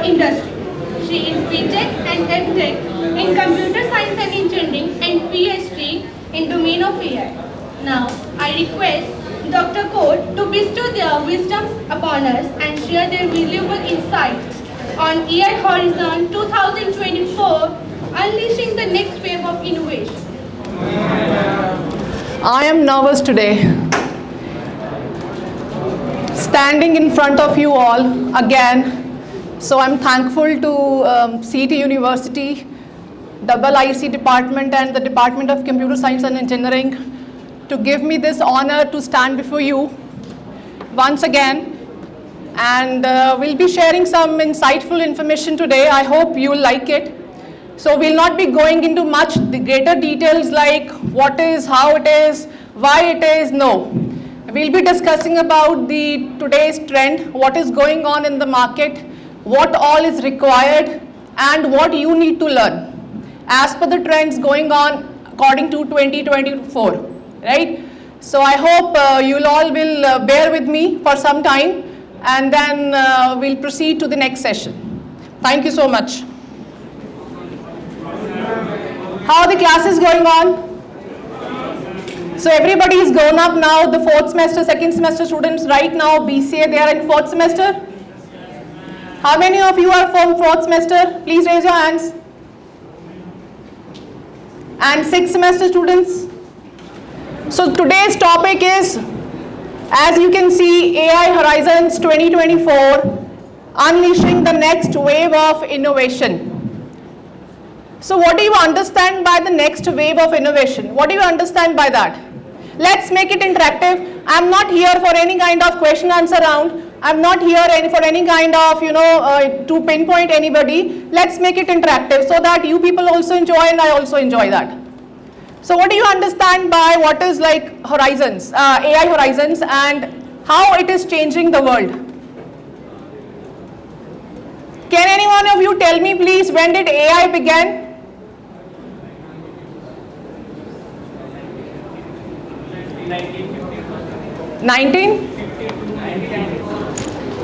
industry. She is BTech and MTech in Computer Science and Engineering and PhD in domain of AI. Now, I request Dr. Code to bestow their wisdom upon us and share their valuable insights on AI Horizon 2024, unleashing the next wave of innovation. I am nervous today, standing in front of you all again. So I'm thankful to CET University, IIC department and the Department of Computer Science and Engineering to give me this honor to stand before you once again. And we'll be sharing some insightful information today. I hope you'll like it. So we'll not be going into much greater details like what is, how it is, why it is, no. We'll be discussing about the today's trend, what is going on in the market, what all is required, and what you need to learn as per the trends going on according to 2024, right? So I hope you'll all will bear with me for some time, and then we'll proceed to the next session. Thank you so much. How are the classes going on? So everybody is grown up now, the fourth semester, second semester students right now, BCA, they are in fourth semester. How many of you are from fourth semester? Please raise your hands. And sixth semester students? So today's topic is, as you can see, AI Horizons 2024, unleashing the next wave of innovation. So what do you understand by the next wave of innovation? What do you understand by that? Let's make it interactive. I'm not here for any kind of question answer round. I'm not here for any kind of, to pinpoint anybody. Let's make it interactive so that you people also enjoy and I also enjoy that. So what do you understand by what is like horizons, AI horizons, and how it is changing the world? Can any one of you tell me please, when did AI begin?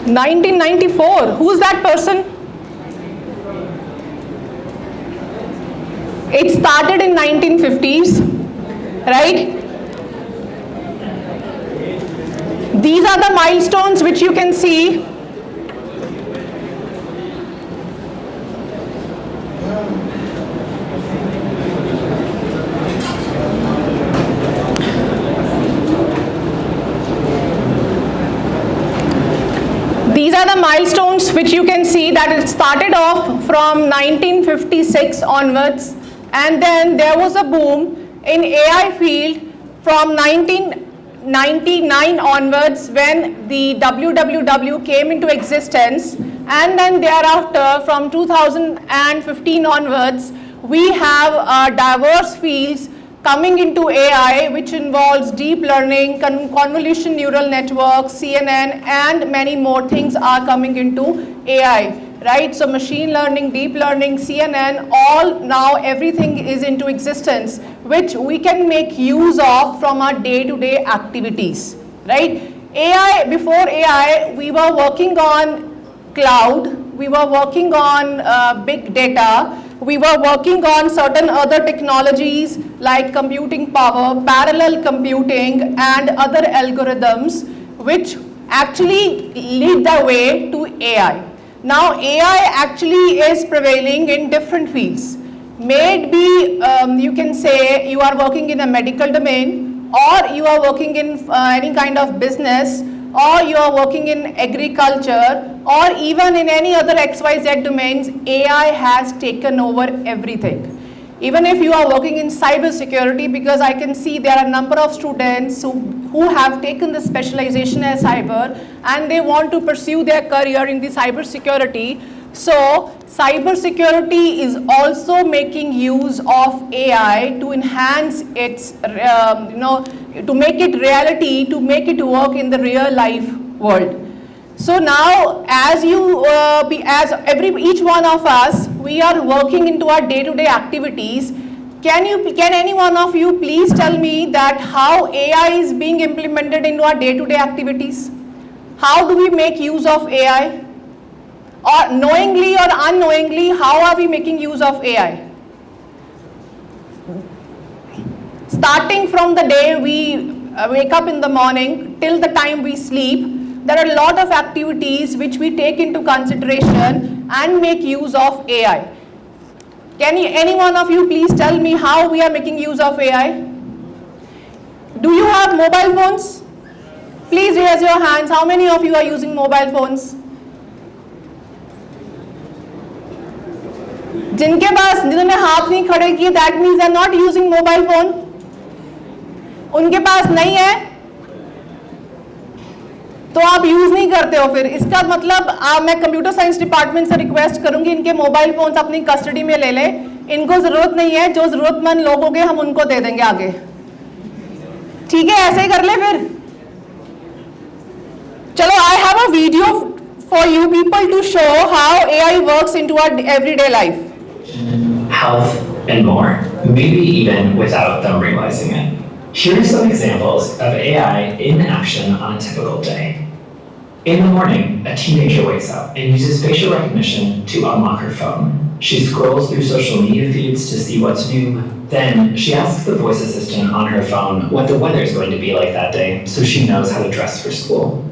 1994. Who's that person? It started in 1950s, right? These are the milestones which you can see. These are the milestones which you can see that it started off from 1956 onwards, and then there was a boom in AI field from 1999 onwards when the WWW came into existence, and then thereafter from 2015 onwards we have diverse fields coming into AI, which involves deep learning, convolution neural networks, CNN, and many more things are coming into AI, right? So machine learning, deep learning, CNN, all now everything is into existence, which we can make use of from our day-to-day activities, right? AI, before AI, we were working on cloud, we were working on big data, we were working on certain other technologies like computing power, parallel computing, and other algorithms which actually lead the way to AI. Now AI actually is prevailing in different fields. Maybe you can say you are working in a medical domain, or you are working in any kind of business, or you are working in agriculture, or even in any other XYZ domains. AI has taken over everything. Even if you are working in cyber security, because I can see there are a number of students who have taken the specialization as cyber and they want to pursue their career in the cyber security. So cyber security is also making use of AI to enhance its, to make it reality, to make it work in the real life world. So now, as each one of us, we are working into our day-to-day activities. Can any one of you please tell me that how AI is being implemented into our day-to-day activities? How do we make use of AI? or knowingly or unknowingly, how are we making use of AI? Starting from the day we wake up in the morning till the time we sleep, there are a lot of activities which we take into consideration and make use of AI. Can any one of you please tell me how we are making use of AI? Do you have mobile phones? Please raise your hands. How many of you are using mobile phones? जिनके पास, जिन्होंने हाथ नहीं खड़े किए, that means they are not using mobile phone. उनके पास नहीं है तो आप यूज नहीं करते हो. फिर इसका मतलब मैं कंप्यूटर साइंस डिपार्टमेंट से रिक्वेस्ट करूंगी इनके मोबाइल फोन्स अपनी कस्टडी में ले ले. इनको जरूरत नहीं है, जो जरूरतमंद लोग होंगे हम उनको दे देंगे आगे. ठीक है, ऐसे ही कर ले फिर. चलो, I have a video for you people to show how AI works into our everyday life. Health, and more, maybe even without them realizing it. Here are some examples of AI in action on a typical day. In the morning, a teenager wakes up and uses facial recognition to unlock her phone. She scrolls through social media feeds to see what's new. Then she asks the voice assistant on her phone what the weather is going to be like that day so she knows how to dress for school.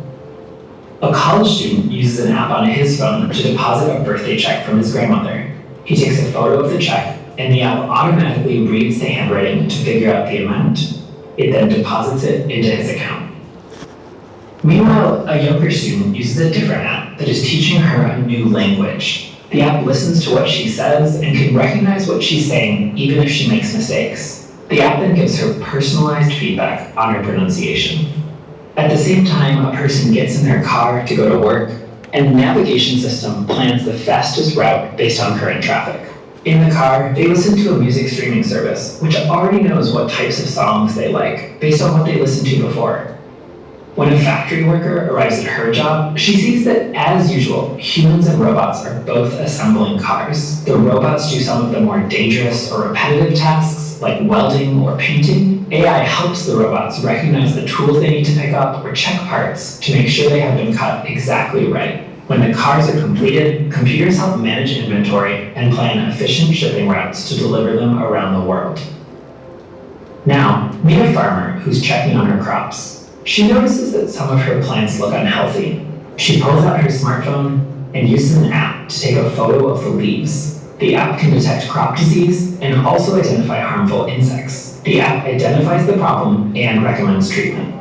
A college student uses an app on his phone to deposit a birthday check from his grandmother. He takes a photo of the check, and the app automatically reads the handwriting to figure out the amount. It then deposits it into his account. Meanwhile, a younger student uses a different app that is teaching her a new language. The app listens to what she says and can recognize what she's saying even if she makes mistakes. The app then gives her personalized feedback on her pronunciation. At the same time, a person gets in their car to go to work, and the navigation system plans the fastest route based on current traffic. In the car, they listen to a music streaming service, which already knows what types of songs they like based on what they listened to before. When a factory worker arrives at her job, she sees that, as usual, humans and robots are both assembling cars. The robots do some of the more dangerous or repetitive tasks, like welding or painting. AI helps the robots recognize the tools they need to pick up or check parts to make sure they have been cut exactly right. When the cars are completed, computers help manage inventory and plan efficient shipping routes to deliver them around the world. Now, meet a farmer who's checking on her crops. She notices that some of her plants look unhealthy. She pulls out her smartphone and uses an app to take a photo of the leaves. The app can detect crop disease and also identify harmful insects. The app identifies the problem and recommends treatment.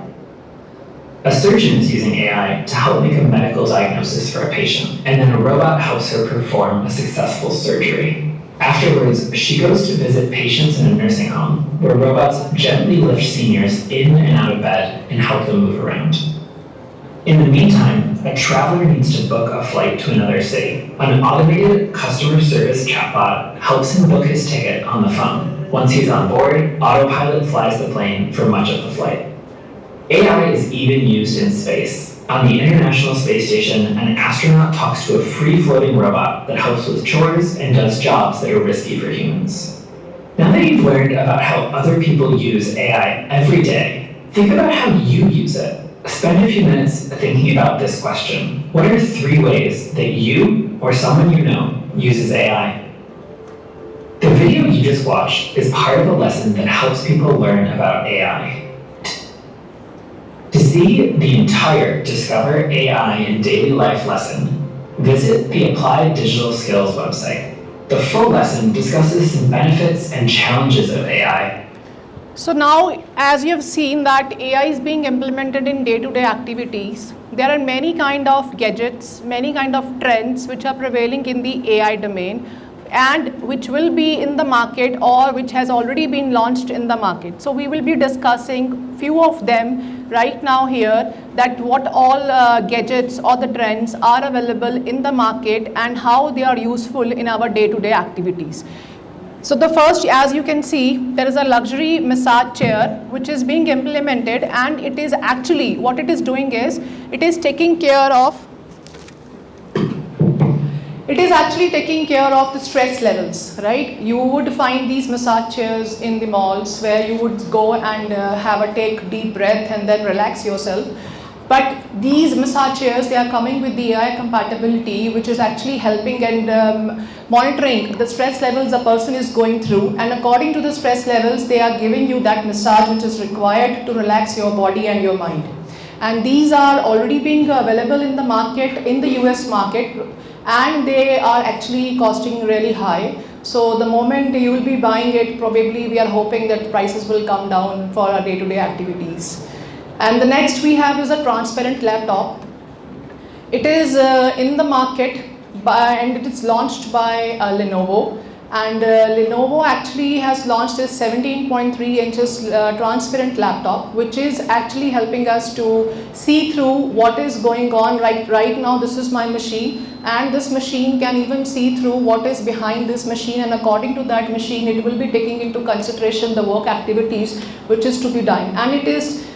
A surgeon is using AI to help make a medical diagnosis for a patient, and then a robot helps her perform a successful surgery. Afterwards, she goes to visit patients in a nursing home, where robots gently lift seniors in and out of bed and help them move around. In the meantime, a traveler needs to book a flight to another city. An automated customer service chatbot helps him book his ticket on the phone. Once he's on board, autopilot flies the plane for much of the flight. AI is even used in space. On the International Space Station, an astronaut talks to a free-floating robot that helps with chores and does jobs that are risky for humans. Now that you've learned about how other people use AI every day, think about how you use it. Spend a few minutes thinking about this question. What are 3 ways that you or someone you know uses AI? The video you just watched is part of a lesson that helps people learn about AI. To see the entire Discover AI in Daily Life lesson, visit the Applied Digital Skills website. The full lesson discusses some benefits and challenges of AI. So now, as you have seen that AI is being implemented in day-to-day activities, there are many kind of gadgets, many kind of trends which are prevailing in the AI domain and which will be in the market or which has already been launched in the market. So we will be discussing few of them right now here, that what all gadgets or the trends are available in the market and how they are useful in our day-to-day activities. So the first, as you can see, there is a luxury massage chair which is being implemented, and it is actually, what it is doing is, it is taking care of, it is actually taking care of the stress levels, right? You would find these massage chairs in the malls where you would go and have a take deep breath and then relax yourself. But these massage chairs, they are coming with the AI compatibility, which is actually helping and monitoring the stress levels a person is going through. And according to the stress levels, they are giving you that massage which is required to relax your body and your mind. And these are already being available in the market, in the US market, and they are actually costing really high. So the moment you will be buying it, probably we are hoping that prices will come down for our day-to-day activities. And the next we have is a transparent laptop. It is in the market and it is launched by Lenovo. And Lenovo actually has launched this 17.3 inches transparent laptop, which is actually helping us to see through what is going on. Right now, this is my machine, and this machine can even see through what is behind this machine, and according to that machine, it will be taking into consideration the work activities which is to be done, and it is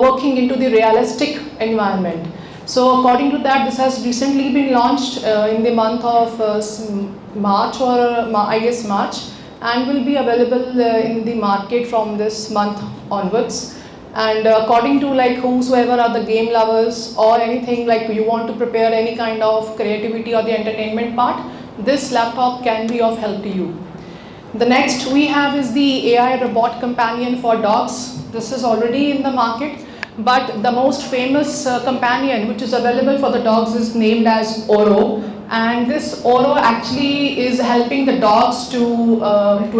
working into the realistic environment. So according to that, this has recently been launched in the month of March, or I guess March, and will be available in the market from this month onwards. And according to like whosoever are the game lovers or anything like you want to prepare any kind of creativity or the entertainment part, this laptop can be of help to you. The next we have is the AI robot companion for dogs. This is already in the market, but the most famous companion which is available for the dogs is named as Oro, and this Oro actually is helping the dogs to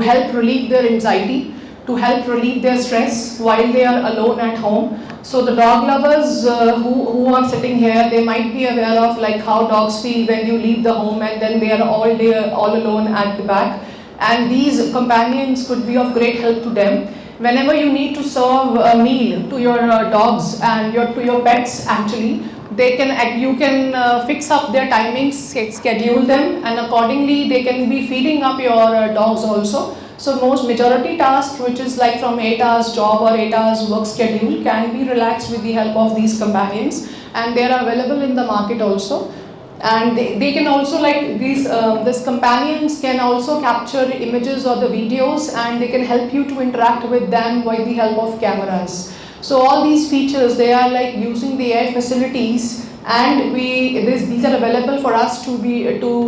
help relieve their anxiety, to help relieve their stress while they are alone at home. So the dog lovers who are sitting here, they might be aware of like how dogs feel when you leave the home and then they are all day all alone at the back, and these companions could be of great help to them. Whenever you need to serve a meal to your dogs and to your pets, actually, you can fix up their timings, schedule them, and accordingly they can be feeding up your dogs also. So most majority task, which is like from 8 hours job or 8 hours work schedule, can be relaxed with the help of these companions, and they are available in the market also. And they can also like these companions can also capture images or the videos, and they can help you to interact with them by the help of cameras. So all these features, they are like using the AI facilities, and these are available for us to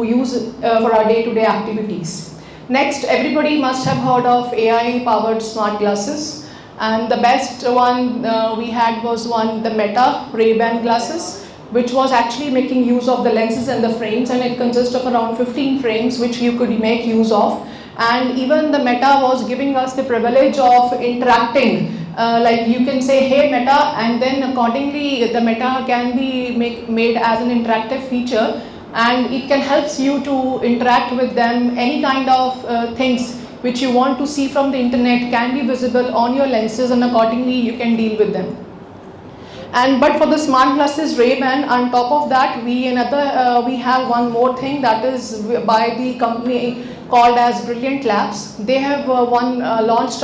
use for our day-to-day activities. Next, everybody must have heard of AI powered smart glasses, and the best one we had was the Meta Ray-Ban glasses, which was actually making use of the lenses and the frames, and it consists of around 15 frames which you could make use of. And even the Meta was giving us the privilege of interacting, like you can say, hey Meta, and then accordingly the Meta can be made as an interactive feature, and it can help you to interact with them. Any kind of things which you want to see from the internet can be visible on your lenses, and accordingly you can deal with them. But for the smart glasses Ray-Ban, on top of that, we have one more thing, that is by the company called as Brilliant Labs. They have launched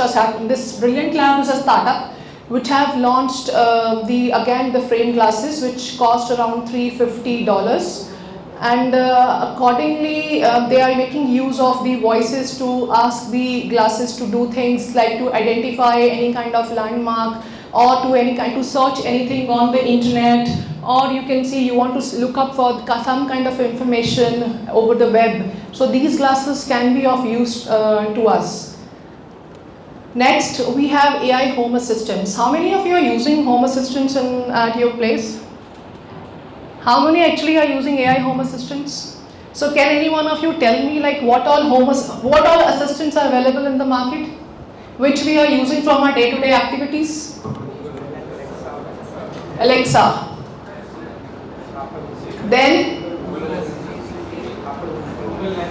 this Brilliant Labs is a startup which have launched the frame glasses, which cost around $350. And accordingly they are making use of the voices to ask the glasses to do things like to identify any kind of landmark, or to search anything on the internet, or you can see you want to look up for some kind of information over the web. So these glasses can be of use to us. Next, we have AI home assistants. How many of you are using home assistants at your place? How many actually are using AI home assistants? So can any one of you tell me like what all assistants are available in the market, which we are using from our day-to-day activities? Alexa. Then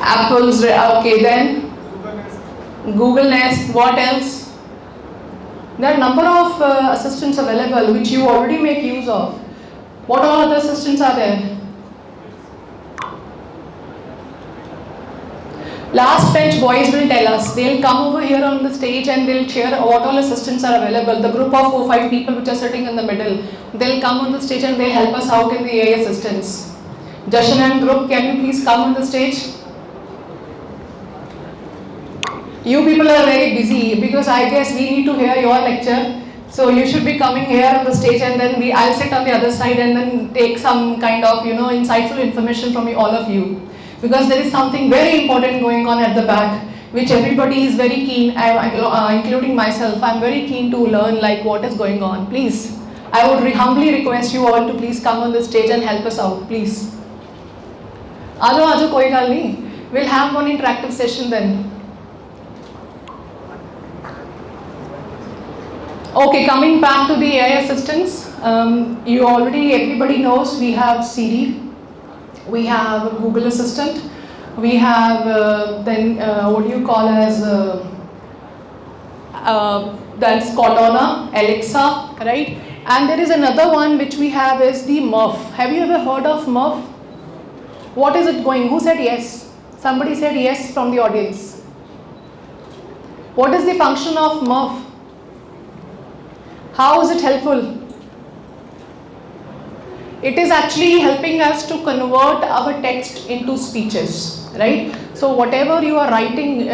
Apple's, okay, then Google Nest. What else? There are a number of assistants available which you already make use of. What all other assistants are there? Last bench boys will tell us. They'll come over here on the stage and they'll share what all assistants are available. The group of 4-5 people which are sitting in the middle, they'll come on the stage and they'll help us out in the AI assistants. Jashan and group, can you please come on the stage? You people are very busy because I guess we need to hear your lecture. So you should be coming here on the stage, and then I'll sit on the other side and then take some kind of insightful information from all of you, because there is something very important going on at the back, which everybody is very keen, including myself. I'm very keen to learn like what is going on. Please, I would humbly request you all to please come on the stage and help us out, please. Aajo, koi gal nahi. We'll have one interactive session then. Okay, coming back to the AI assistants, everybody knows we have Siri, we have Google Assistant, we have what do you call as that's Cortana, Alexa, right? And there is another one which we have is the Murph. Have you ever heard of Murph? What is it going? Who said yes? Somebody said yes from the audience. What is the function of Murph? How is it helpful? It is actually helping us to convert our text into speeches, right? So whatever you are writing,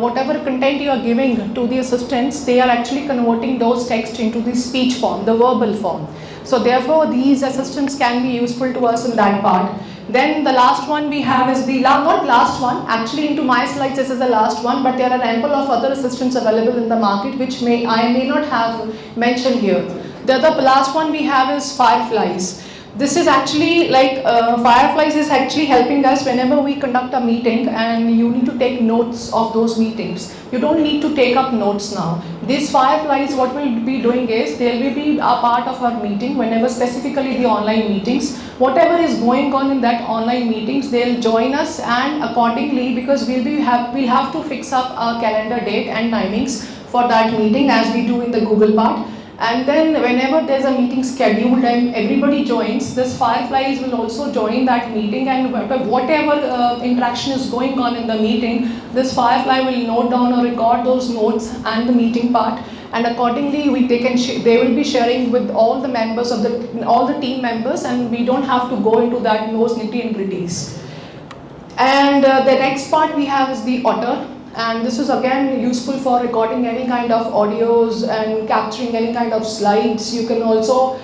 whatever content you are giving to the assistants, they are actually converting those text into the speech form, the verbal form. So therefore, these assistants can be useful to us in that part. Then the last one we have is not last one, actually into my slides this is the last one, but there are ample of other assistants available in the market which I may not have mentioned here. The other last one we have is Fireflies. This is actually like Fireflies is actually helping us whenever we conduct a meeting and you need to take notes of those meetings. You don't need to take up notes now. These Fireflies, what we'll be doing is they will be a part of our meeting whenever, specifically the online meetings. Whatever is going on in that online meetings, they'll join us, and accordingly, because we'll have to fix up our calendar date and timings for that meeting as we do in the Google part. And then whenever there's a meeting scheduled and everybody joins, this Fireflies will also join that meeting, and whatever interaction is going on in the meeting, this Firefly will note down or record those notes and the meeting part, and accordingly they will be sharing with all the members of all the team members, and we don't have to go into those nitty and gritties. And the next part we have is the Otter. And this is again useful for recording any kind of audios and capturing any kind of slides. You can also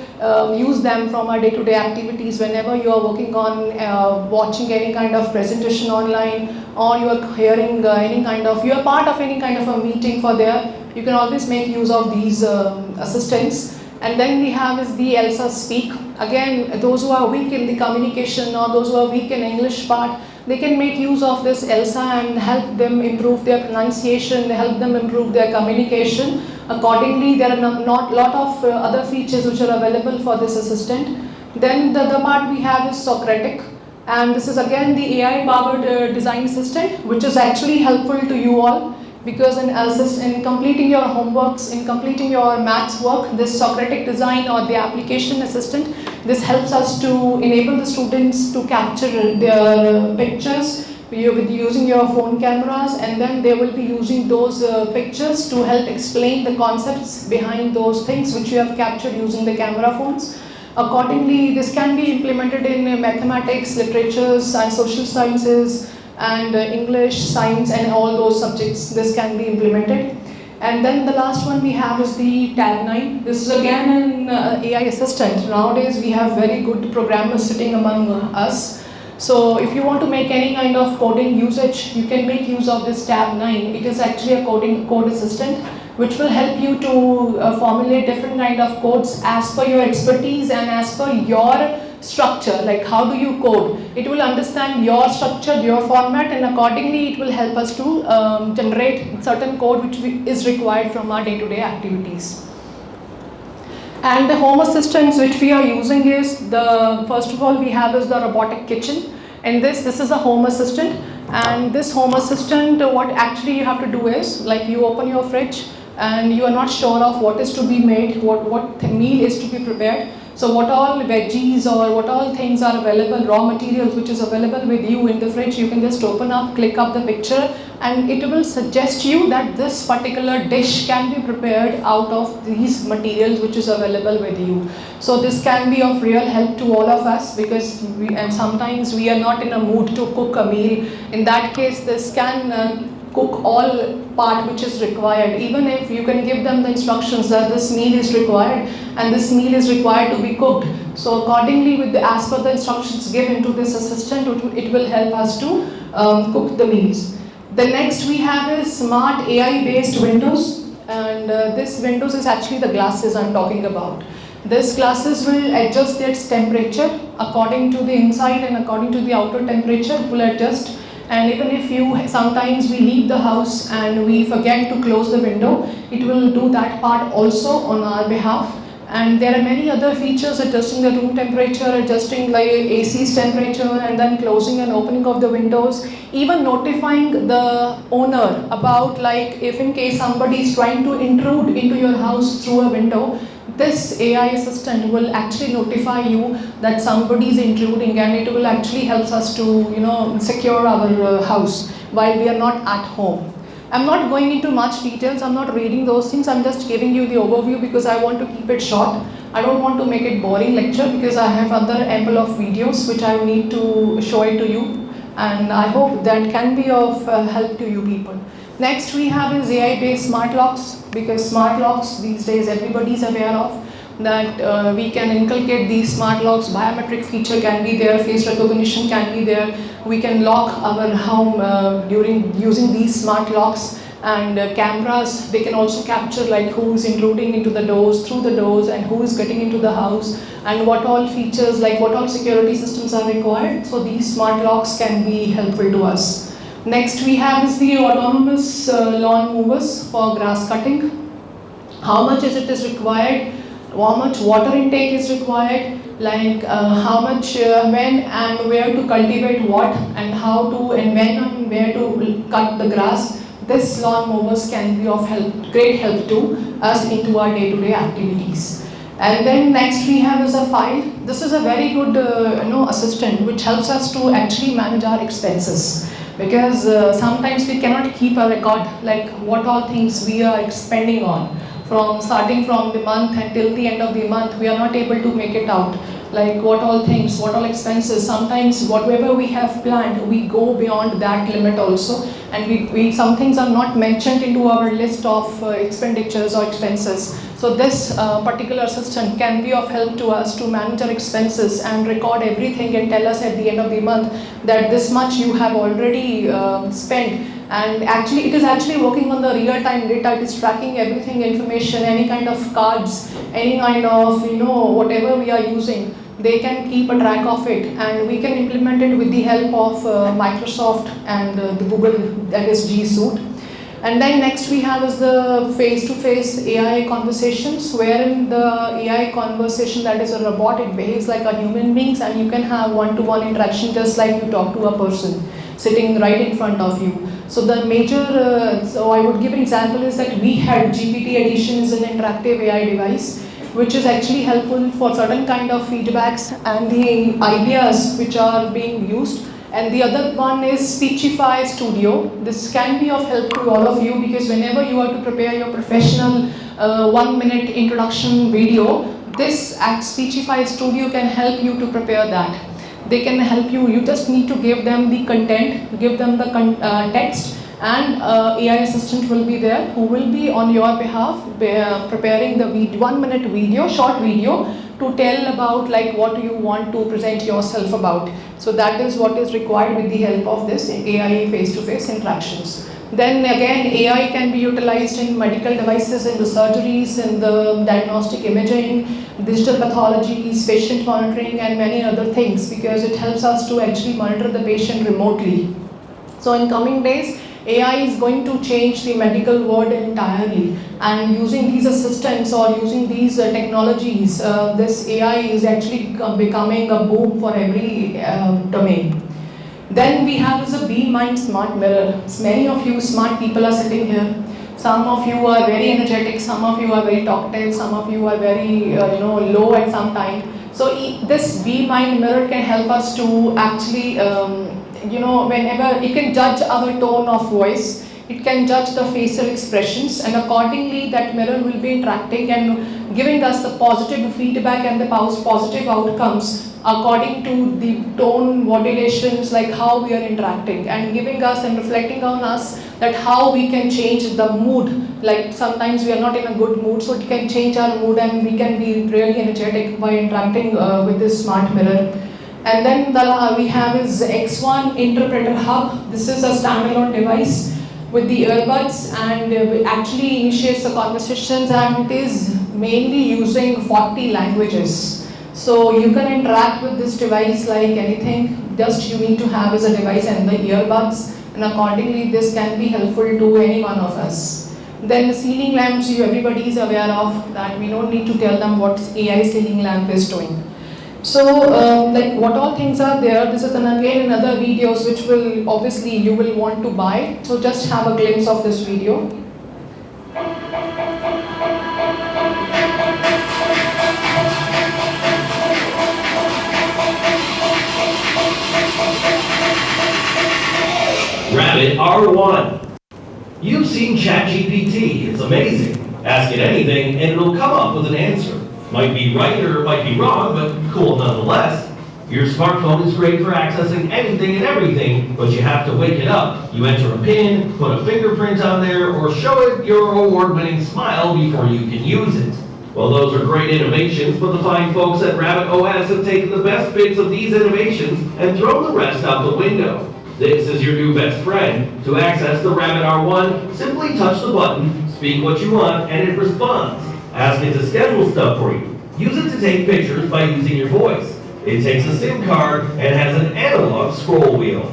use them from our day-to-day activities whenever you are working on watching any kind of presentation online, or you are hearing you are part of any kind of a meeting for there. You can always make use of these assistants. And then we have is the Elsa Speak. Again, those who are weak in the communication or those who are weak in English part, they can make use of this Elsa and help them improve their pronunciation, help them improve their communication. Accordingly, there are not lot of other features which are available for this assistant. Then the other part we have is Socratic, and this is again the AI-powered design assistant, which is actually helpful to you all, because in completing your homeworks, in completing your maths work, this Socratic design or the application assistant, this helps us to enable the students to capture their pictures with using your phone cameras, and then they will be using those pictures to help explain the concepts behind those things which you have captured using the camera phones. Accordingly, this can be implemented in mathematics, literatures and social sciences, and English, science, and all those subjects. This can be implemented. And then the last one we have is the Tab 9. This is again an AI assistant. Nowadays we have very good programmers sitting among us. So if you want to make any kind of coding usage, you can make use of this Tab 9. It is actually a code assistant which will help you to formulate different kind of codes as per your expertise and as per your structure, like how do you code. It will understand your structure, your format, and accordingly it will help us to generate certain code which is required from our day-to-day activities. And the home assistants which we are using is first of all we have is the robotic kitchen, and this is a home assistant. And this home assistant, what actually you have to do is, like, you open your fridge and you are not sure of what is to be made, what meal is to be prepared. So what all veggies or what all things are available, raw materials which is available with you in the fridge, you can just open up, click up the picture, and it will suggest you that this particular dish can be prepared out of these materials which is available with you. So this can be of real help to all of us, because sometimes we are not in a mood to cook a meal. In that case, this can cook all part which is required. Even if you can give them the instructions that this meal is required and this meal is required to be cooked. So accordingly, as per the instructions given to this assistant, it will help us to cook the meals. The next we have is smart AI based windows, and this windows is actually the glasses I'm talking about. This glasses will adjust its temperature according to the inside and according to the outer temperature. It will adjust. And even if sometimes we leave the house and we forget to close the window, it will do that part also on our behalf. And there are many other features, adjusting the room temperature, adjusting like AC's temperature, and then closing and opening of the windows, even notifying the owner about, like, if in case somebody is trying to intrude into your house through a window, this AI assistant will actually notify you that somebody is intruding, and it will actually help us to secure our house while we are not at home. I'm not going into much details, I'm not reading those things, I'm just giving you the overview because I want to keep it short. I don't want to make it boring lecture because I have other ample of videos which I need to show it to you, and I hope that can be of help to you people. Next we have is AI based smart locks, because smart locks these days everybody is aware of that we can inculcate these smart locks. Biometric feature can be there, face recognition can be there. We can lock our home during using these smart locks, and cameras, they can also capture like who is intruding into the doors, through the doors, and who is getting into the house, and what all features, like what all security systems are required. So these smart locks can be helpful to us. Next we have is the autonomous lawn mowers for grass cutting. How much is required, how much water intake is required, like how much, when and where to cultivate what, and how to, and when and where to cut the grass. This lawn mowers can be of great help to us into our day-to-day activities. And then next we have is a file. This is a very good assistant which helps us to actually manage our expenses, because sometimes we cannot keep a record like what all things we are expending on. Starting from the month until the end of the month, we are not able to make it out. Like what all things, what all expenses. Sometimes whatever we have planned, we go beyond that limit also, and some things are not mentioned into our list of expenditures or expenses. So this particular system can be of help to us to manage our expenses and record everything and tell us at the end of the month that this much you have already spent. And actually it is actually working on the real-time data. It is tracking everything, information, any kind of cards, any kind of whatever we are using, they can keep a track of it, and we can implement it with the help of Microsoft and the Google, that is G Suite. And then next we have is the face-to-face AI conversations, wherein the AI conversation, that is a robot, it behaves like a human being, and you can have one-to-one interaction just like you talk to a person sitting right in front of you. So the major, so I would give an example is that we had GPT Edition is an interactive AI device which is actually helpful for certain kind of feedbacks and the ideas which are being used. And the other one is Speechify Studio. This can be of help to all of you, because whenever you are to prepare your professional 1-minute introduction video, this at Speechify Studio can help you to prepare that. They can help you. You just need to give them the content, give them the text, and AI assistant will be there who will be on your behalf preparing the 1-minute video, short video, to tell about like what you want to present yourself about. So that is what is required with the help of this AI face-to-face interactions. Then again, AI can be utilized in medical devices, in the surgeries, in the diagnostic imaging, digital pathologies, patient monitoring, and many other things, because it helps us to actually monitor the patient remotely. So in coming days, AI is going to change the medical world entirely, and using these assistants or using these technologies, this AI is actually becoming a boom for every domain. Then we have is a Be Mind Smart Mirror. Many of you smart people are sitting here. Some of you are very energetic, some of you are very talkative, some of you are very low at some time. So this Be Mind Mirror can help us to actually whenever it can judge our tone of voice, it can judge the facial expressions, and accordingly that mirror will be interacting and giving us the positive feedback and the positive outcomes according to the tone modulations, like how we are interacting, and giving us and reflecting on us that how we can change the mood. Like sometimes we are not in a good mood, so it can change our mood and we can be really energetic by interacting with this smart mirror. And then we have is X1 Interpreter Hub. This is a standalone device with the earbuds, and it actually initiates the conversations, and it is mainly using 40 languages. So you can interact with this device like anything, just you need to have is a device and the earbuds, and accordingly this can be helpful to any one of us. Then the ceiling lamps, everybody is aware of that, we don't need to tell them what AI ceiling lamp is doing. So like what all things are there, this is again another videos which will obviously you will want to buy. So just have a glimpse of this video. Rabbit R1. You've seen ChatGPT, it's amazing. Ask it anything and it'll come up with an answer. Might be right or might be wrong, but cool nonetheless. Your smartphone is great for accessing anything and everything, but you have to wake it up. You enter a PIN, put a fingerprint on there, or show it your award-winning smile before you can use it. Well, those are great innovations, but the fine folks at Rabbit OS have taken the best bits of these innovations and thrown the rest out the window. This is your new best friend. To access the Rabbit R1, simply touch the button, speak what you want, and it responds. Ask it to schedule stuff for you. Use it to take pictures by using your voice. It takes a SIM card and has an analog scroll wheel.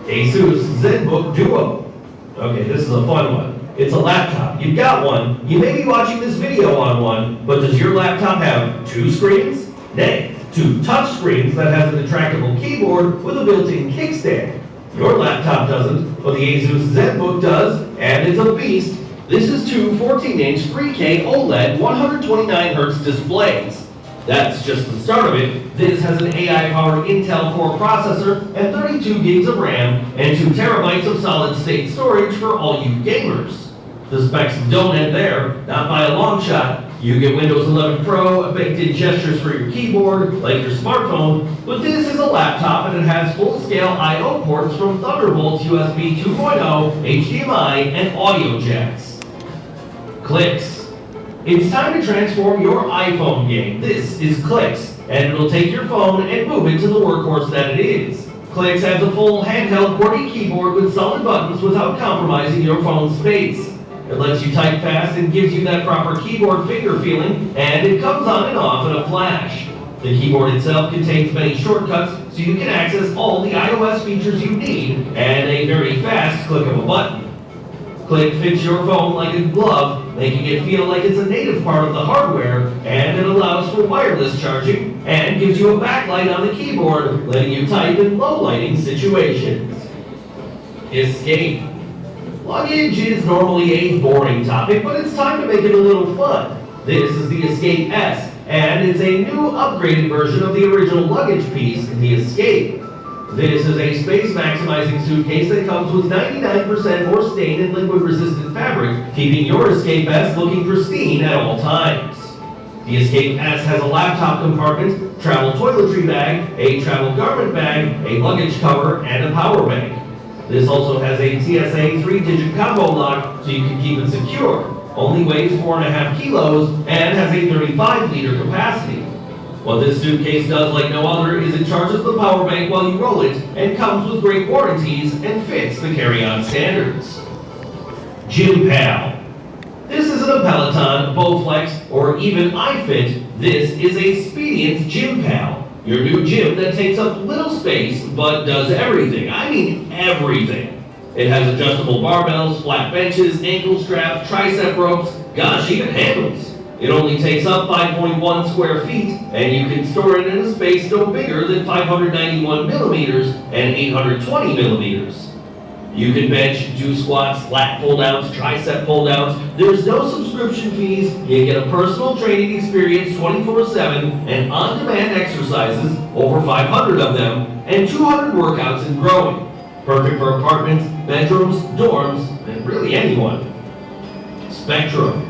Asus ZenBook Duo. Okay, this is a fun one. It's a laptop. You've got one. You may be watching this video on one, but does your laptop have two screens? Nay, two touch screens that has an retractable keyboard with a built-in kickstand. Your laptop doesn't, but the Asus ZenBook does, and it's a beast. This is two 14-inch 3K OLED 129Hz displays. That's just the start of it. This has an AI-powered Intel Core processor and 32 gigs of RAM and 2 terabytes of solid-state storage for all you gamers. The specs don't end there, not by a long shot. You get Windows 11 Pro, baked-in gestures for your keyboard, like your smartphone, but this is a laptop and it has full-scale I/O ports from Thunderbolt USB 2.0, HDMI, and audio jacks. Clicks. It's time to transform your iPhone game. This is Clicks, and it'll take your phone and move it to the workhorse that it is. Clicks has a full handheld QWERTY keyboard with solid buttons without compromising your phone's space. It lets you type fast and gives you that proper keyboard finger feeling, and it comes on and off in a flash. The keyboard itself contains many shortcuts, so you can access all the iOS features you need at a very fast click of a button. Click fits your phone like a glove, making it feel like it's a native part of the hardware, and it allows for wireless charging and gives you a backlight on the keyboard, letting you type in low lighting situations. Escape. Luggage is normally a boring topic, but it's time to make it a little fun. This is the Escape S, and it's a new upgraded version of the original luggage piece, the Escape. This is a space-maximizing suitcase that comes with 99% more stain and liquid-resistant fabric, keeping your Escape S looking pristine at all times. The Escape S has a laptop compartment, travel toiletry bag, a travel garment bag, a luggage cover, and a power bank. This also has a TSA 3-digit combo lock so you can keep it secure, only weighs 4.5 kilos, and has a 35-liter capacity. What this suitcase does like no other is it charges the power bank while you roll it and comes with great warranties and fits the carry-on standards. Gym Pal. This isn't a Peloton, Bowflex, or even iFit. This is a Spediant Gym Pal. Your new gym that takes up little space but does everything. I mean everything. It has adjustable barbells, flat benches, ankle straps, tricep ropes, gosh, even handles. It only takes up 5.1 square feet, and you can store it in a space no bigger than 591 millimeters and 820 millimeters. You can bench, do squats, lat pull-downs, tricep pull-downs. There's no subscription fees. You get a personal training experience 24/7 and on-demand exercises, over 500 of them, and 200 workouts and growing. Perfect for apartments, bedrooms, dorms, and really anyone. Spectrum.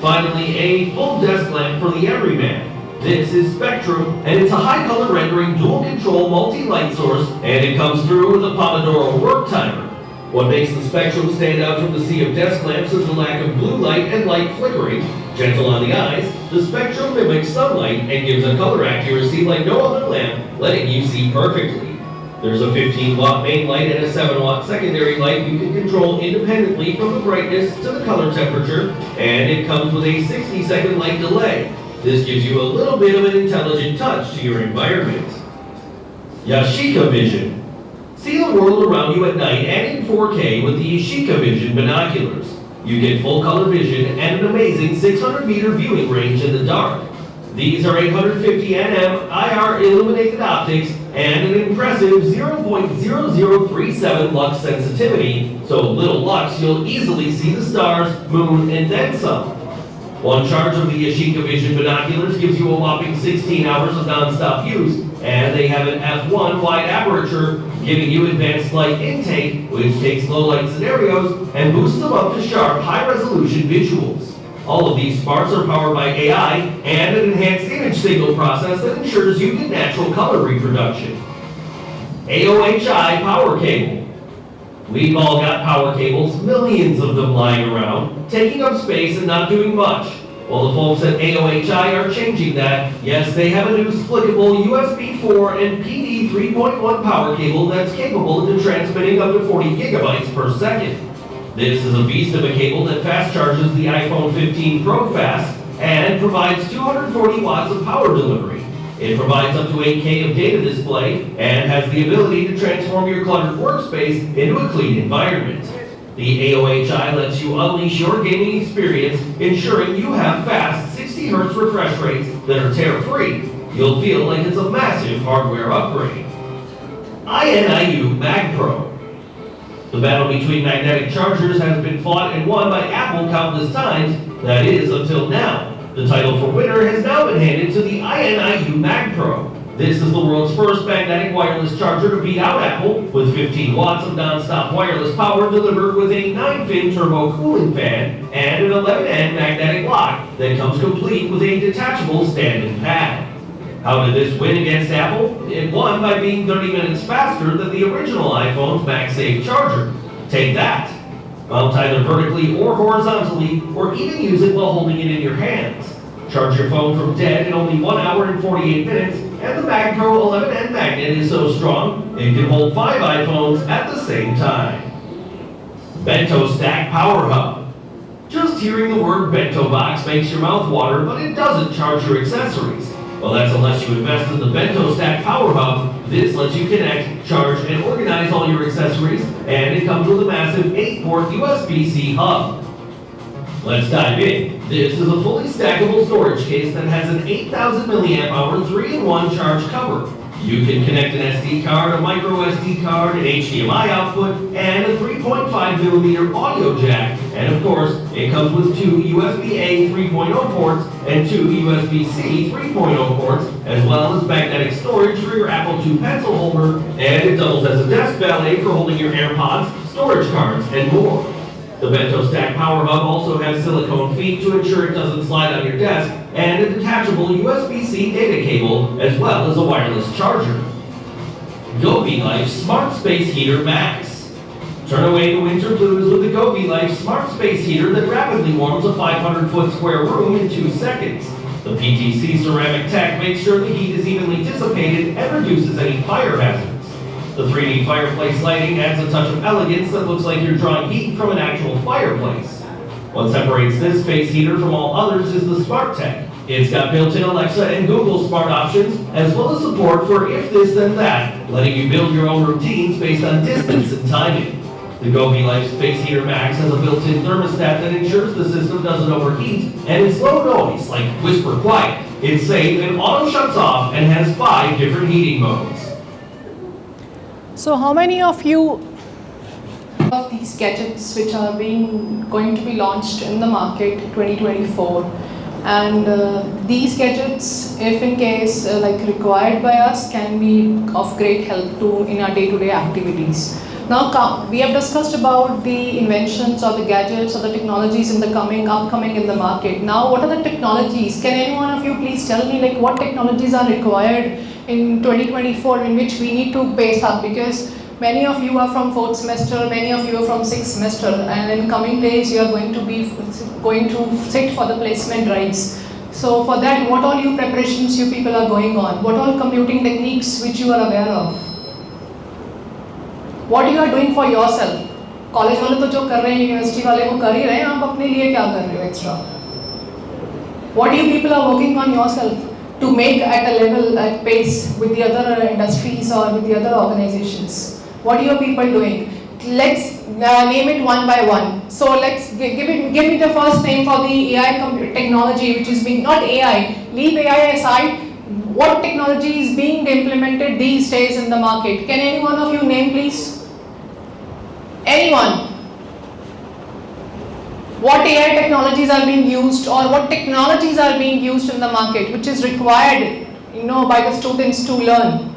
Finally, a full desk lamp for the everyman. This is Spectrum, and it's a high color rendering dual control multi-light source, and it comes through with a Pomodoro work timer. What makes the Spectrum stand out from the sea of desk lamps is the lack of blue light and light flickering. Gentle on the eyes, the Spectrum mimics sunlight and gives a color accuracy like no other lamp, letting you see perfectly. There's a 15-watt main light and a 7-watt secondary light you can control independently from the brightness to the color temperature, and it comes with a 60-second light delay. This gives you a little bit of an intelligent touch to your environment. Yashica Vision. See the world around you at night and in 4K with the Yashica Vision binoculars. You get full color vision and an amazing 600-meter viewing range in the dark. These are 850 nm IR illuminated optics and an impressive 0.0037 lux sensitivity, so little lux you'll easily see the stars, moon, and then some. One charge of the Yashica Vision binoculars gives you a whopping 16 hours of non-stop use, and they have an f1 wide aperture, giving you advanced light intake, which takes low light scenarios and boosts them up to sharp, high-resolution visuals. All of these smarts are powered by AI and an enhanced image signal process that ensures you get natural color reproduction. AOHI power cable. We've all got power cables, millions of them lying around, taking up space and not doing much. Well, the folks at AOHI are changing that. Yes, they have a new splittable USB 4 and PD 3.1 power cable that's capable of transmitting up to 40 gigabytes per second. This is a beast of a cable that fast charges the iPhone 15 Pro fast and provides 240 watts of power delivery. It provides up to 8K of data display and has the ability to transform your cluttered workspace into a clean environment. The AOHI lets you unleash your gaming experience, ensuring you have fast 60 Hz refresh rates that are tear-free. You'll feel like it's a massive hardware upgrade. INIU Mag Pro. The battle between magnetic chargers has been fought and won by Apple countless times, that is, until now. The title for winner has now been handed to the INIU Mag Pro. This is the world's first magnetic wireless charger to beat out Apple, with 15 watts of non-stop wireless power delivered with a 9-fin turbo cooling fan and an 11N magnetic lock that comes complete with a detachable stand and pad. How did this win against Apple? It won by being 30 minutes faster than the original iPhone's MagSafe charger. Take that! Mount either vertically or horizontally, or even use it while holding it in your hands. Charge your phone from dead in only 1 hour and 48 minutes, and the Mag Pro 11N magnet is so strong, it can hold 5 iPhones at the same time. Bento Stack Power Hub. Just hearing the word bento box makes your mouth water, but it doesn't charge your accessories. Well, that's unless you invest in the Bento Stack Power Hub. This lets you connect, charge, and organize all your accessories, and it comes with a massive 8-port USB-C hub. Let's dive in. This is a fully stackable storage case that has an 8,000 milliamp hour 3-in-1 charge cover. You can connect an SD card, a micro SD card, an HDMI output, and a 3.5mm audio jack. And of course, it comes with 2 USB-A 3.0 ports and 2 USB-C 3.0 ports, as well as magnetic storage for your Apple II pencil holder, and it doubles as a desk valet for holding your AirPods, storage cards, and more. The Bento Stack Power Hub also has silicone feet to ensure it doesn't slide on your desk, and a detachable USB-C data cable, as well as a wireless charger. Govee Life Smart Space Heater Max. Turn away the winter blues with the Govee Life Smart Space Heater that rapidly warms a 500-foot square room in 2 seconds. The PTC ceramic tech makes sure the heat is evenly dissipated and reduces any fire hazards. The 3D fireplace lighting adds a touch of elegance that looks like you're drawing heat from an actual fireplace. What separates this space heater from all others is the smart tech. It's got built-in Alexa and Google smart options, as well as support for if this then that, letting you build your own routines based on distance and timing. The Govee Life Space Heater Max has a built-in thermostat that ensures the system doesn't overheat, and it's low noise, like whisper quiet. It's safe and auto shuts off and has 5 different heating modes. So how many of you of these gadgets which are going to be launched in the market 2024, and these gadgets, if in case required by us, can be of great help to in our day-to-day activities. Now we have discussed about the inventions or the gadgets or the technologies in the upcoming in the market. Now what are the technologies? Can any one of you please tell me what technologies are required in 2024 in which we need to pace up, because Many of you are from 4th semester, many of you are from 6th semester, and in coming days you are going to sit for the placement drives. So for that, what all you preparations you people are going on? What all computing techniques which you are aware of? What you are doing for yourself? College वाले तो जो कर रहे हैं, university वाले वो कर ही रहे हैं, आप अपने लिए क्या कर रहे हो extra? What you people are working on yourself to make at a level, at pace with the other industries or with the other organizations? What are your people doing? Let's name it one by one. So let's give me the first name for the AI technology which is being, not AI, leave AI aside. What technology is being implemented these days in the market? Can any one of you name please? Anyone? What AI technologies are being used, or what technologies are being used in the market which is required, by the students to learn?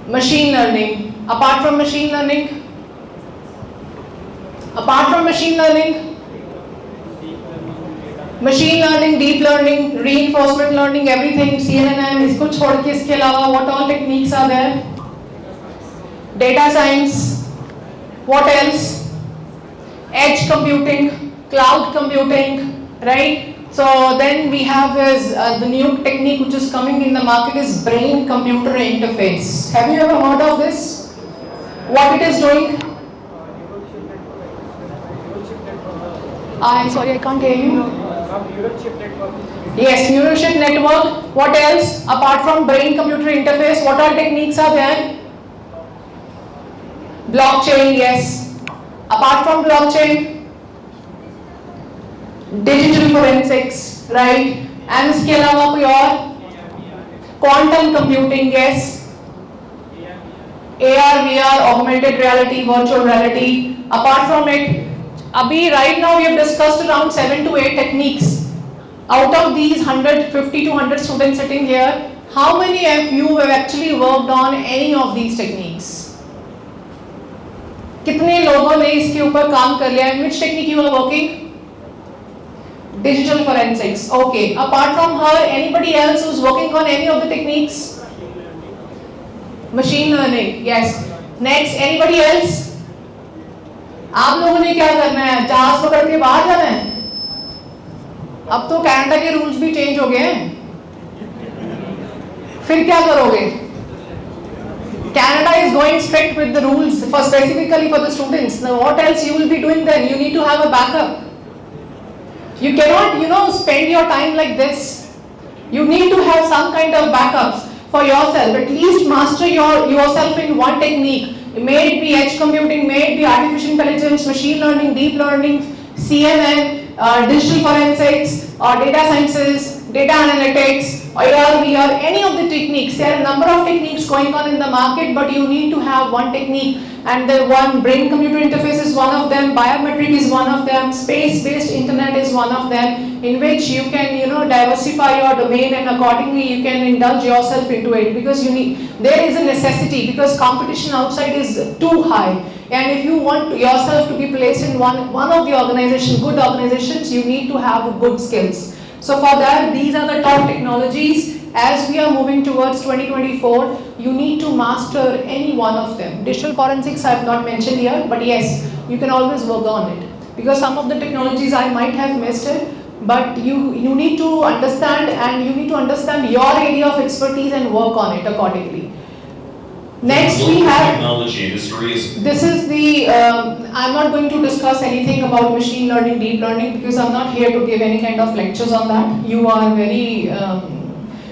Machine learning. Apart from machine learning, deep learning, reinforcement learning, everything, CNN, इसको छोड़ के इसके अलावा what all techniques are there? Data science. What else? Edge computing, cloud computing, right? So then we have the new technique which is coming in the market is brain-computer interface. Have you ever heard of this? What it is doing? I'm sorry, I can't hear you. Yes, neural chip network. What else? Apart from brain-computer interface, what all techniques are there? Blockchain, yes. Apart from blockchain, digital forensics, right? And इसके अलावा कोई और? Quantum computing, yes. AR, VR, augmented reality, virtual reality. Apart from it, right now we have discussed around 7 to 8 techniques. Out of these 150 to 100 students sitting here, how many of you have actually worked on any of these techniques? कितने लोगों ने इसके ऊपर काम कर लिया? Which technique you are working? Digital forensics. Okay. Apart from her, anybody else who's working on any of the techniques? Machine learning. Yes. Next, anybody else? आप लोगों ने क्या करना है? जहाज पकड़ के बाहर जाना है? अब तो कनाडा के रूल्स भी चेंज हो गए हैं. फिर क्या करोगे? Canada is going strict with the rules for specifically for the students. Now what else you will be doing then? You need to have a backup. You cannot, spend your time like this. You need to have some kind of backups for yourself. At least master yourself in one technique. May it be edge computing, may it be artificial intelligence, machine learning, deep learning, CNN, digital forensics, or data sciences, data analytics, AR, VR, any of the techniques. There are a number of techniques going on in the market, but you need to have one technique, and the one brain-computer interface is one of them, biometric is one of them, space-based internet is one of them, in which you can, diversify your domain and accordingly you can indulge yourself into it, because there is a necessity, because competition outside is too high. And if you want yourself to be placed in one of the good organizations, you need to have good skills. So for that, these are the top technologies. As we are moving towards 2024, you need to master any one of them. Digital forensics I have not mentioned here, but yes, you can always work on it. Because some of the technologies I might have missed it, but you need to understand, and you need to understand your area of expertise and work on it accordingly. Next we have technology industries. This is the, I'm not going to discuss anything about machine learning, deep learning, because I'm not here to give any kind of lectures on that. You are very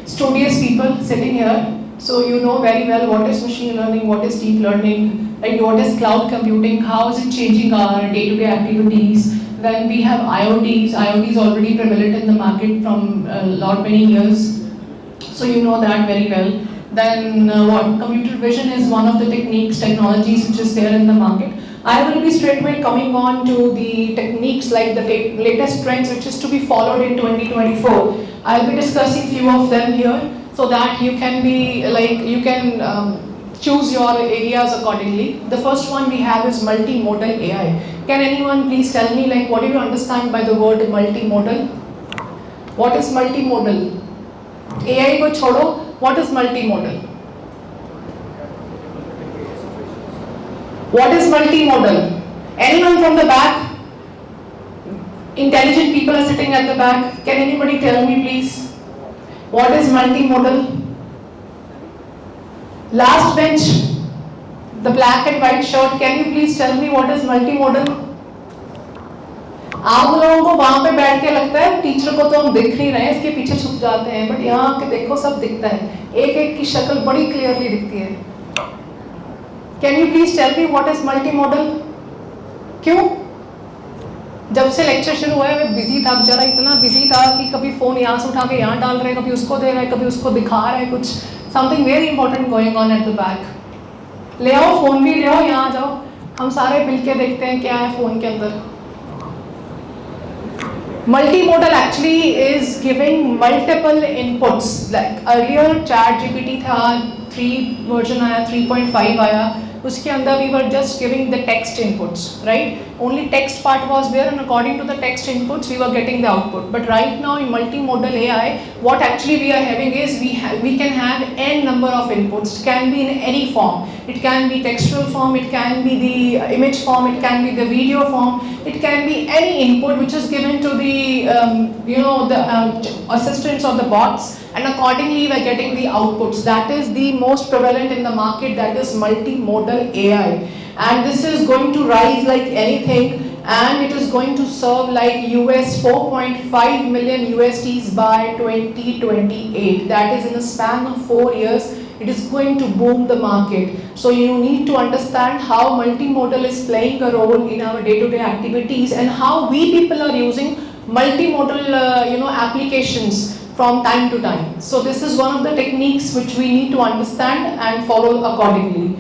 studious people sitting here, so you know very well what is machine learning, what is deep learning, right? What is cloud computing, how is it changing our day-to-day activities. Then we have IoTs. IoT is already prevalent in the market from many years, so you know that very well. Then computer vision is one of the technologies which is there in the market. I will be straightway coming on to the techniques like the latest trends which is to be followed in 2024. I'll be discussing few of them here so that you can be choose your areas accordingly. The first one we have is multimodal AI. Can anyone please tell me what do you understand by the word multimodal? What is multimodal? AI ko chodo. What is multimodal? What is multimodal? Anyone from the back? Intelligent people are sitting at the back. Can anybody tell me please? What is multimodal? Last bench, the black and white shirt, can you please tell me what is multimodal? आप लोगों को वहां पे बैठ के लगता है teacher को तो हम दिख नहीं रहे हैं, इसके पीछे छुप जाते हैं, बट यहाँ के देखो सब दिखता है, एक एक की शक्ल बड़ी क्लियरली दिखती है. Can you please tell me what is multimodal? क्यों? जब से लेक्चर शुरू हुआ है मैं बिजी था, बेचारा इतना बिजी था कि कभी फोन यहाँ से उठा के यहाँ डाल रहे, कभी उसको दे रहे, कभी उसको दिखा रहे, कुछ something very important going on at the back. ले आओ फोन भी ले आओ, यहाँ आ जाओ, हम सारे मिलके देखते हैं क्या है फोन के अंदर. Multimodal actually is giving multiple inputs. Like earlier chat GPT था, 3 version आया, 3.5 आया, उसके अंदर we were just giving the text inputs, right? Only text part was there, and according to the text inputs we were getting the output. But right now in multimodal AI, what actually we are having is we can have n number of inputs. It can be in any form. It can be textual form, it can be the image form, it can be the video form, it can be any input which is given to the assistants or the bots, and accordingly we are getting the outputs. That is the most prevalent in the market, that is multimodal AI. And this is going to rise like anything, and it is going to serve like US 4.5 million USDs by 2028. That is in a span of 4 years. It is going to boom the market. So you need to understand how multimodal is playing a role in our day-to-day activities, and how we people are using multimodal applications from time to time. So this is one of the techniques which we need to understand and follow accordingly.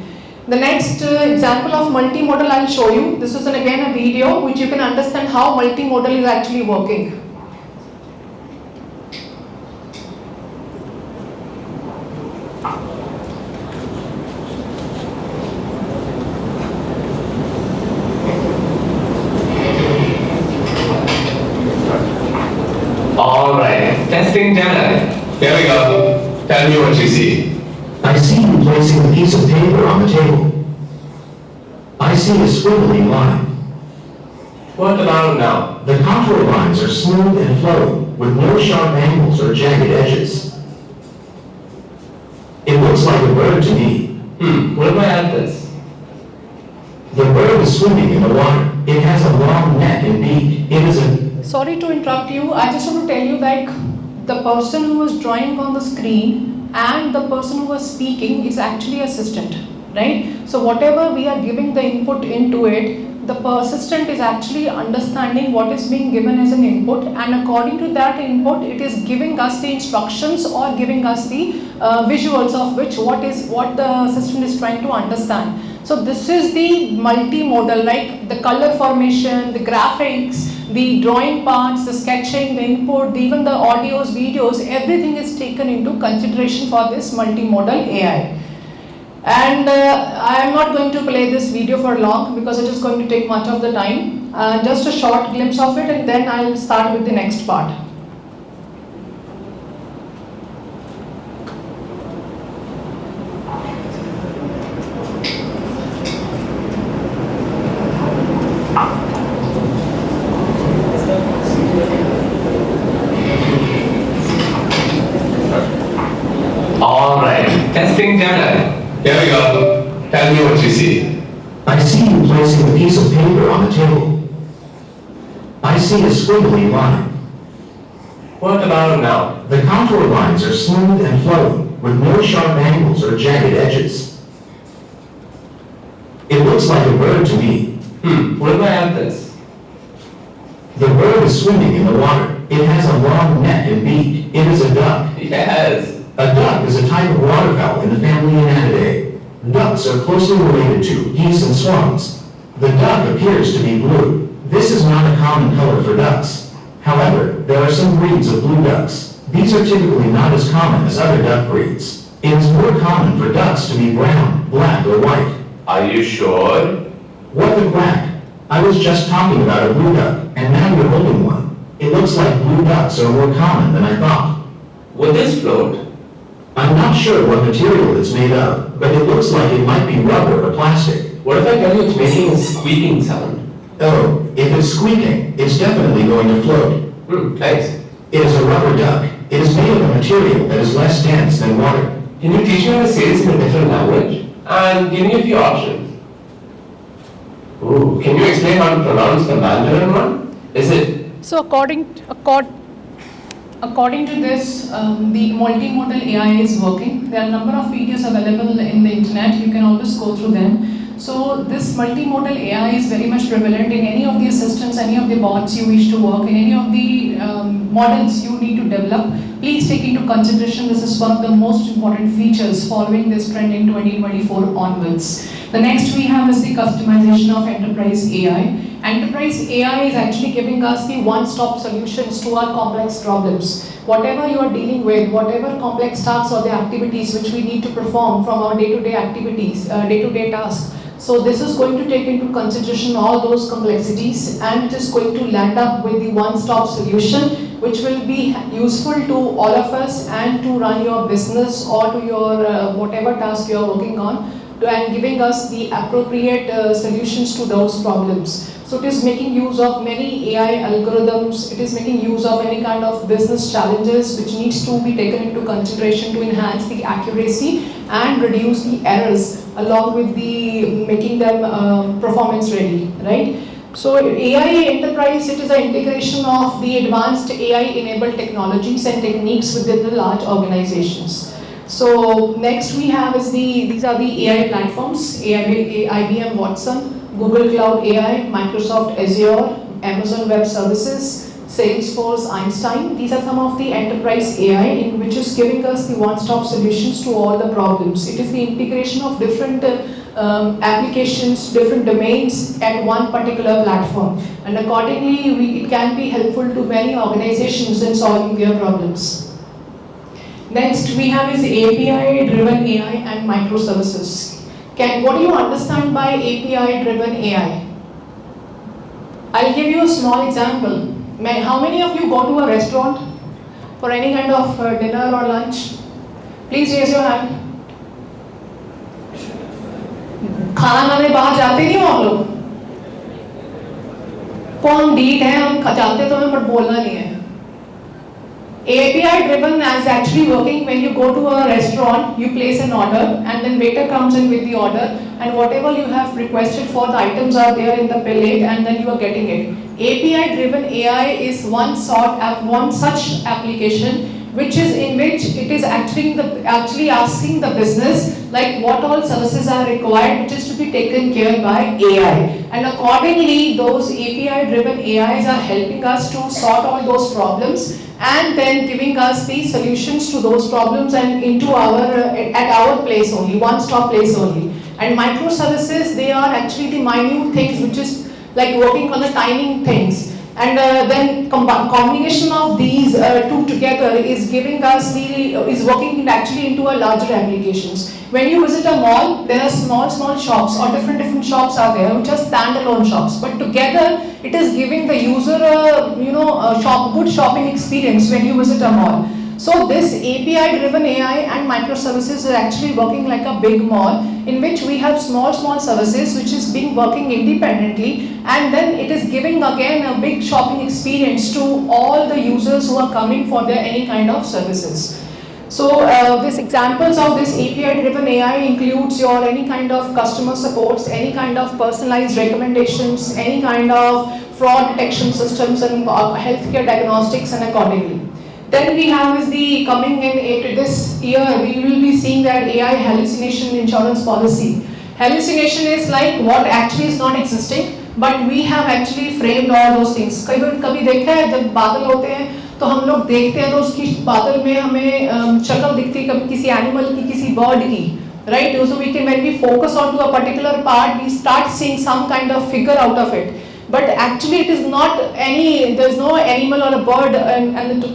The next example of multimodal I'll show you. This is again a video which you can understand how multimodal is actually working. Alright, testing data. Here we go. Tell me what you see. I see you placing a piece of paper on the table. I see a squiggly line. What about now? The contour lines are smooth and flowing, with no sharp angles or jagged edges. It looks like a bird to me. What if I add this? The bird is swimming in the water. It has a long neck and beak. It is a... Sorry to interrupt you. I just want to tell you that the person who was drawing on the screen and the person who was speaking is actually assistant, right? So whatever we are giving the input into it, the persistent is actually understanding what is being given as an input, and according to that input it is giving us the instructions or giving us the visuals of what the assistant is trying to understand. So this is the multimodal, like the color formation, the graphics, the drawing parts, the sketching, the input, even the audios, videos, everything is taken into consideration for this multimodal AI. And I am not going to play this video for long because it is going to take much of the time. Just a short glimpse of it, and then I will start with the next part. Alright, testing data. Here we go. Tell me what you see. I see you placing a piece of paper on the table. I see a squiggly line. What about now? The contour lines are smooth and flowing, with no sharp angles or jagged edges. It looks like a bird to me. What if I add this? The bird is swimming in the water. It has a long neck and beak. It is a duck. Yes. A duck is a type of waterfowl in the family Anidae. Ducks are closely related to geese and swans. The duck appears to be blue. This is not a common color for ducks. However, there are some breeds of blue ducks. These are typically not as common as other duck breeds. It is more common for ducks to be brown, black, or white. Are you sure? What the quack? I was just talking about a blue duck, and now you're holding one. It looks like blue ducks are more common than I thought. Would this float? I'm not sure what material it's made of, but it looks like it might be rubber or plastic. What What if I tell you it's making a squeaking sound? Oh, if it's squeaking, it's definitely going to float. Nice. It is a rubber duck. It is made of a material that is less dense than water. Can you teach me how to say this in a different language? And give me a few options. Ooh, can you explain how to pronounce the Mandarin one? Is it? So according to this, the multimodal AI is working. There are a number of videos available in the internet. You can always go through them. So this multimodal AI is very much prevalent in any of the assistants, any of the bots you wish to work, in any of the models you need to develop. Please take into consideration this is one of the most important features following this trend in 2024 onwards. The next we have is the customization of enterprise AI. Enterprise AI is actually giving us the one-stop solutions to our complex problems. Whatever you are dealing with, whatever complex tasks or the activities which we need to perform from our day-to-day activities, day-to-day tasks. So this is going to take into consideration all those complexities, and it is going to land up with the one-stop solution which will be useful to all of us and to run your business or to your whatever task you are working on, and giving us the appropriate solutions to those problems. So it is making use of many AI algorithms, it is making use of any kind of business challenges which needs to be taken into consideration to enhance the accuracy and reduce the errors along with the making them performance ready, right? So AI enterprise, it is an integration of the advanced AI enabled technologies and techniques within the large organizations. So next we have is these are the AI platforms, IBM Watson, Google Cloud AI, Microsoft Azure, Amazon Web Services, Salesforce, Einstein. These are some of the enterprise AI in which is giving us the one-stop solutions to all the problems. It is the integration of different applications, different domains at one particular platform, and accordingly it can be helpful to many organizations in solving their problems. Next we have is API driven AI and microservices. What do you understand by API driven AI? I'll give you a small example. How many of you go to a restaurant for any kind of dinner or lunch? Please raise your hand. खाना खाने बाहर जाते नहीं हो आप लोग? को हम डीट हैं, हम जाते तो हैं बट बोलना नहीं है. API driven is actually working when you go to a restaurant, you place an order and then waiter comes in with the order, and whatever you have requested for, the items are there in the plate and then you are getting it. API driven AI is one such application which is in which it is actually asking the business like what all services are required, which is to be taken care by AI, and accordingly those API driven AIs are helping us to sort all those problems and then giving us the solutions to those problems and into at our place only, one-stop place only. And microservices, they are actually the minute things which is like working on the timing things. And then combination of these two together is giving us is working actually into a larger applications. When you visit a mall, there are small shops or different shops are there which are standalone shops, but together it is giving the user a good shopping experience when you visit a mall. So this API driven AI and microservices are actually working like a big mall in which we have small services which is being working independently, and then it is giving again a big shopping experience to all the users who are coming for their any kind of services. So these examples of this API driven AI includes your any kind of customer supports, any kind of personalized recommendations, any kind of fraud detection systems and healthcare diagnostics and accordingly. Then we have is the coming in April this year, we will be seeing that AI hallucination insurance policy. Hallucination is like what actually is not existing, but we have actually framed all those things. कभी देखा है जब बादल होते हैं तो हम लोग देखते हैं तो उसकी बादल में हमें शक्ल दिखती है कभी किसी एनिमल की, किसी बर्ड की, right? So we can, when we focus on to a particular part, we start seeing some kind of figure out of it. But actually it is not there's no animal or a bird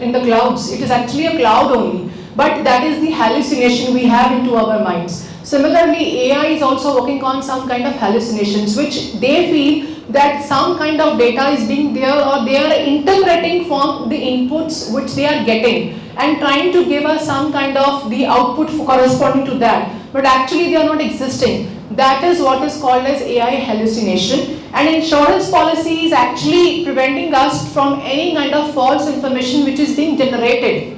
in the clouds. It is actually a cloud only. But that is the hallucination we have into our minds. Similarly, AI is also working on some kind of hallucinations which they feel that some kind of data is being there, or they are interpreting from the inputs which they are getting and trying to give us some kind of the output corresponding to that. But actually they are not existing. That is what is called as AI hallucination. And insurance policy is actually preventing us from any kind of false information which is being generated.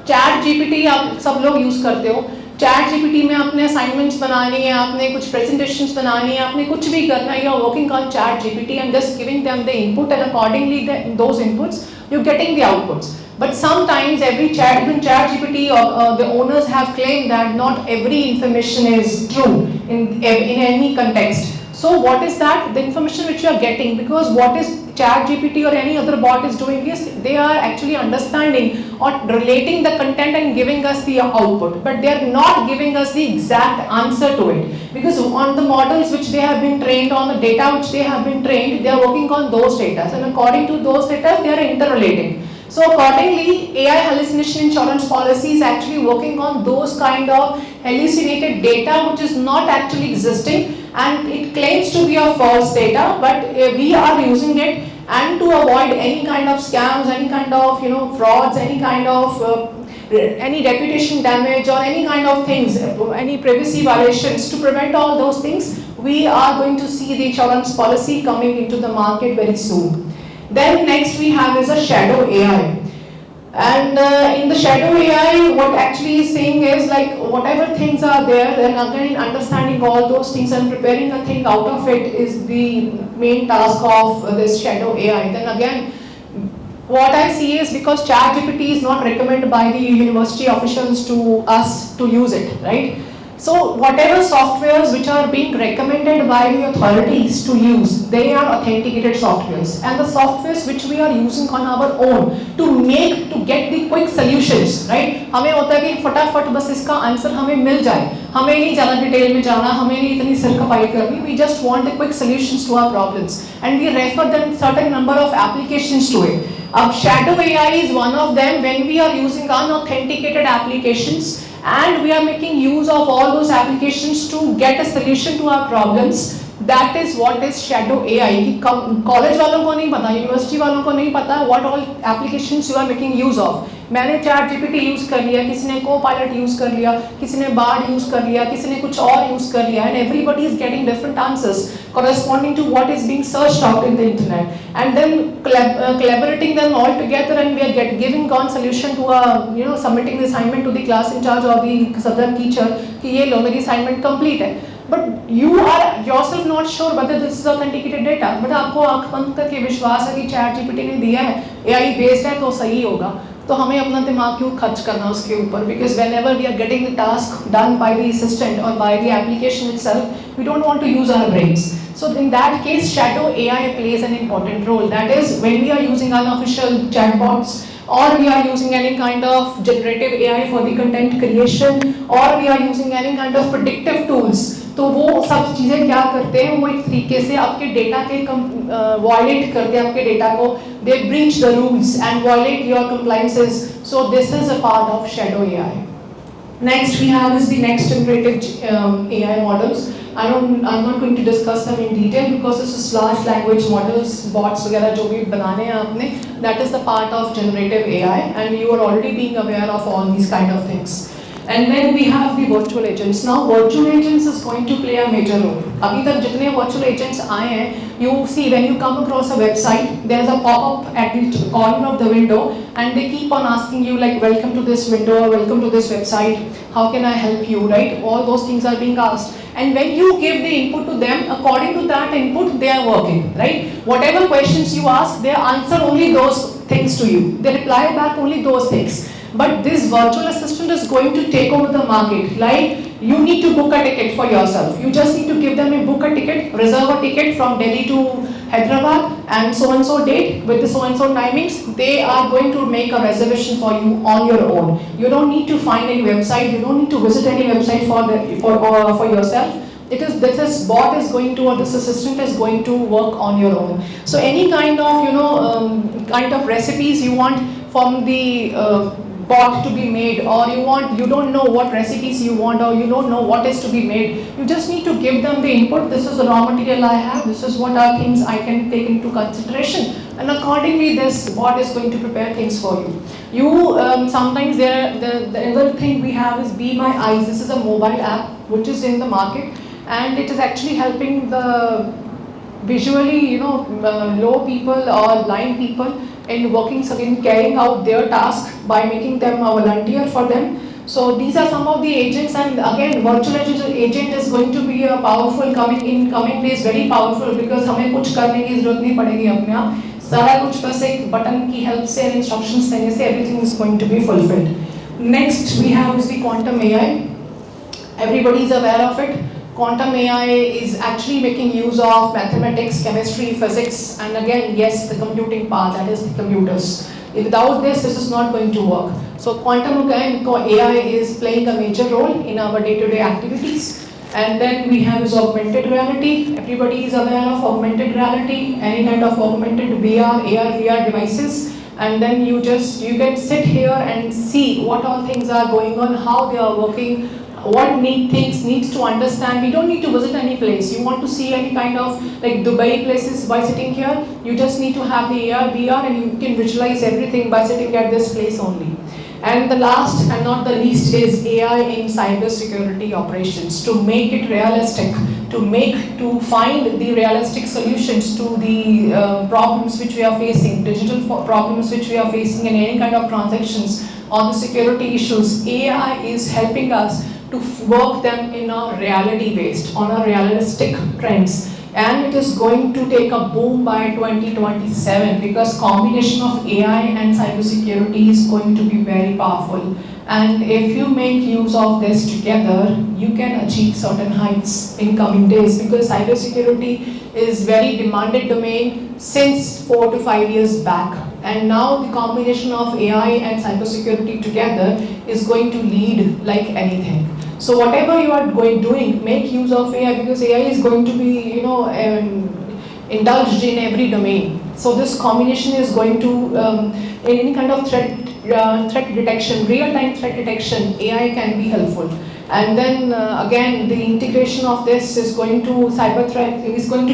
Chat GPT आप सब लोग use करते हो. Chat GPT में आपने assignments बनानी है, आपने कुछ प्रेजेंटेशंस बनानी है, आपने कुछ भी करना है, you are working on chat GPT and just giving them the input and accordingly those inputs you getting the outputs. But sometimes even chat GPT or the owners have claimed that not every information is true in any context. So what is that? The information which you are getting, because what is chat GPT or any other bot is doing is they are actually understanding or relating the content and giving us the output, but they are not giving us the exact answer to it, because on the models which they have been trained, on the data which they have been trained, they are working on those data, and according to those data they are interrelating. So accordingly, AI hallucination insurance policy is actually working on those kind of hallucinated data which is not actually existing, and it claims to be a false data, but we are using it, and to avoid any kind of scams, any kind of frauds, any kind of any reputation damage or any kind of things, any privacy violations, to prevent all those things, we are going to see the insurance policy coming into the market very soon. Then next we have is a shadow AI. And in the shadow AI, what actually is saying is like whatever things are there, then again understanding all those things and preparing a thing out of it is the main task of this shadow AI. Then again, what I see is because ChatGPT is not recommended by the university officials to us to use it, right? So whatever softwares which are being recommended by the authorities to use, they are authenticated softwares, and the softwares which we are using on our own to get the quick solutions, right? हमें होता है कि फटाफट बस इसका answer हमें मिल जाए, हमें नहीं ज़्यादा डिटेल में जाना, हमें नहीं इतनी सिर खपाई करनी. We just want the quick solutions to our problems, and we refer them certain number of applications to it. Shadow AI is one of them. When we are using unauthenticated applications and we are making use of all those applications to get a solution to our problems, that is what is shadow AI. कि college वालों को नहीं पता, university वालों को नहीं पता what all applications you are making use of. मैंने चैट जीपीटी यूज़ कर लिया, किसी ने को-पायलट यूज़ कर लिया, किसी ने बार्ड यूज़ कर लिया, किसी ने कुछ और यूज़ कर लिया, and everybody is getting different answers corresponding to what is being searched out in the internet, and then collaborating them all together, and we are giving one solution to a submitting the assignment to the class in charge or the subject teacher कि ये लो मेरी assignment complete है. But you are yourself not sure whether this is authenticated data. But आपको आँख बंद करके विश्वास है कि चैट जीपीटी ने दिया है, AI बेस्ड है तो सही होगा. तो हमें अपना दिमाग क्यों खर्च करना उसके ऊपर? Because whenever we are getting the task done by the assistant or by the application itself, we don't want to use our brains. So in that case, shadow AI plays an important role. That is, when we are using unofficial chatbots, or we are using any kind of generative AI for the content creation, or we are using any kind of predictive tools, तो वो सब चीज़ें क्या करते हैं, वो एक तरीके से आपके डेटा के वायलेट करते हैं आपके डेटा को. They breach the rules and violate your compliances. So this is a part of shadow AI. Next we have is the next generative AI models. I'm not going to discuss them in detail because this is large language models, bots वगैरह जो भी बनाने हैं आपने. That is the part of generative AI, and you are already being aware of all these kind of things. And then we have the virtual agents. Now virtual agents is going to play a major role. अभी तक जितने virtual agents आए हैं, you see when you come across a website, there is a pop-up at the corner of the window, and they keep on asking you like, welcome to this window or welcome to this website. How can I help you? Right? All those things are being asked. And when you give the input to them, according to that input, they are working. Right? Whatever questions you ask, they answer only those things to you. They reply back only those things. But this virtual assistant is going to take over the market. Like, you need to book a ticket for yourself. You just need to give them a book a ticket, reserve a ticket from Delhi to Hyderabad, and so date with the so timings. They are going to make a reservation for you on your own. You don't need to find any website. You don't need to visit any website for yourself. This bot is going to, or this assistant is going to work on your own. So any kind of recipes you want from the bot to be made, or you don't know what recipes you want, or you don't know what is to be made, you just need to give them the input. This is the raw material I have, this is what are things I can take into consideration, and accordingly this bot is going to prepare things for you. Sometimes the other thing we have is Be My Eyes. This is a mobile app which is in the market, and it is actually helping the visually, low people or blind people in working, again, carrying out their task by making them a volunteer for them. So these are some of the agents, and again, virtual agent is going to be a powerful coming days, very powerful, because हमें कुछ करने की जरूरत नहीं पड़ेगी अपने आप, सारा कुछ बस एक बटन की help से and instructions देने से everything is going to be fulfilled. Next we have is the quantum AI. Everybody is aware of it. Quantum AI is actually making use of mathematics, chemistry, physics, and again, yes, the computing part, that is the computers. Without this is not going to work. So quantum AI is playing a major role in our day-to-day activities. And then we have is augmented reality. Everybody is aware of augmented reality, any kind of augmented VR, AR, VR devices. And then you can sit here and see what all things are going on, how they are working, what things needs to understand. We don't need to visit any place. You want to see any kind of like Dubai places by sitting here, you just need to have the AR, VR, and you can visualize everything by sitting at this place only. And the last and not the least is AI in cybersecurity operations, to make it realistic, to find the realistic solutions to the problems which we are facing, digital problems which we are facing in any kind of transactions, on the security issues. AI is helping us to work them in a reality based, on a realistic trends. And it is going to take a boom by 2027, because combination of AI and cybersecurity is going to be very powerful. And if you make use of this together, you can achieve certain heights in coming days, because cybersecurity is very demanded domain since 4 to 5 years back. And now the combination of AI and cybersecurity together is going to lead like anything. So whatever you are doing, make use of AI, because AI is going to be, indulged in every domain. So this combination is going to, in any kind of threat detection, real-time threat detection, AI can be helpful. And then again, the integration of this is going to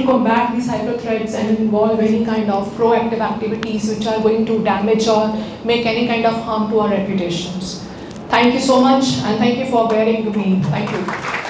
combat these cyber threats and involve any kind of proactive activities which are going to damage or make any kind of harm to our reputations. Thank you so much, and thank you for bearing with me. Thank you.